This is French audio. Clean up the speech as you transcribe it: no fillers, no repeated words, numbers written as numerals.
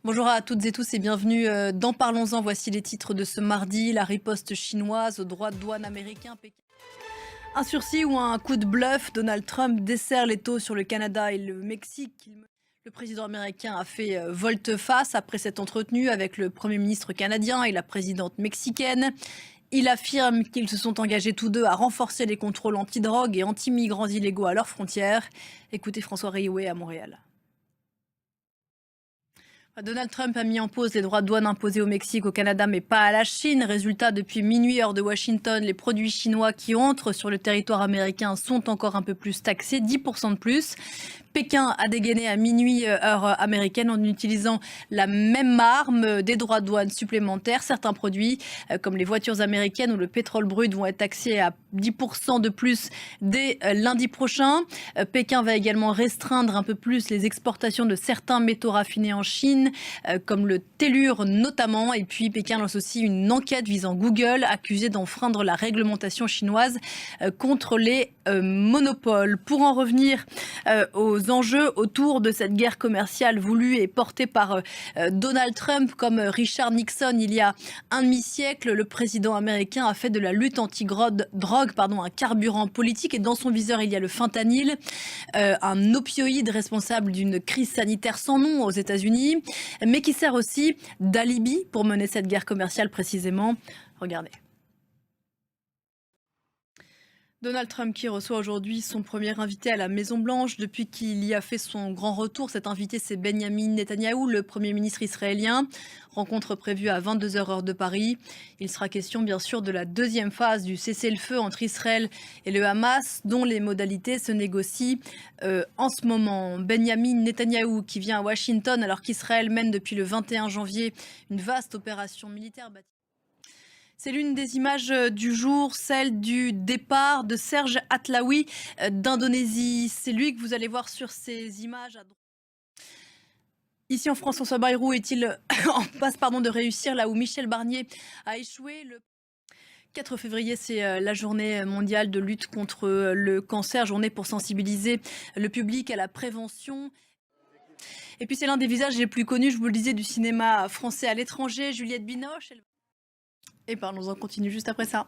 Bonjour à toutes et tous et bienvenue dans Parlons-en. Voici les titres de ce mardi. La riposte chinoise au droit de douane américain. Un sursis ou un coup de bluff, Donald Trump desserre les taux sur le Canada et le Mexique. Le président américain a fait volte-face après s'être entretenu avec le Premier ministre canadien et la présidente mexicaine. Il affirme qu'ils se sont engagés tous deux à renforcer les contrôles anti-drogue et anti-migrants illégaux à leurs frontières. Écoutez François Riouet à Montréal. Donald Trump a mis en pause les droits de douane imposés au Mexique, au Canada, mais pas à la Chine. Résultat, depuis minuit, heure de Washington, les produits chinois qui entrent sur le territoire américain sont encore un peu plus taxés, 10% de plus. Pékin a dégainé à minuit, heure américaine, en utilisant la même arme, des droits de douane supplémentaires. Certains produits, comme les voitures américaines ou le pétrole brut, vont être taxés à 10% de plus dès lundi prochain. Pékin va également restreindre un peu plus les exportations de certains métaux raffinés en Chine, comme le tellure notamment. Et puis Pékin lance aussi une enquête visant Google, accusé d'enfreindre la réglementation chinoise contre les monopoles. Pour en revenir aux enjeux autour de cette guerre commerciale voulue et portée par Donald Trump, comme Richard Nixon il y a un demi-siècle, le président américain a fait de la lutte anti-drogue un carburant politique, et dans son viseur il y a le fentanyl, un opioïde responsable d'une crise sanitaire sans nom aux États-Unis, mais qui sert aussi d'alibi pour mener cette guerre commerciale précisément. Regardez. Donald Trump qui reçoit aujourd'hui son premier invité à la Maison-Blanche depuis qu'il y a fait son grand retour. Cet invité, c'est Benyamin Netanyahou, le Premier ministre israélien. Rencontre prévue à 22h heure de Paris. Il sera question bien sûr de la deuxième phase du cessez-le-feu entre Israël et le Hamas, dont les modalités se négocient en ce moment. Benyamin Netanyahou qui vient à Washington alors qu'Israël mène depuis le 21 janvier une vaste opération militaire. C'est l'une des images du jour, celle du départ de Serge Atlaoui d'Indonésie. C'est lui que vous allez voir sur ces images. Ici en France, François Bayrou est-il en passe de réussir là où Michel Barnier a échoué? Le 4 février, c'est la journée mondiale de lutte contre le cancer, journée pour sensibiliser le public à la prévention. Et puis c'est l'un des visages les plus connus, je vous le disais, du cinéma français à l'étranger, Juliette Binoche. Et parlons-en continue juste après ça.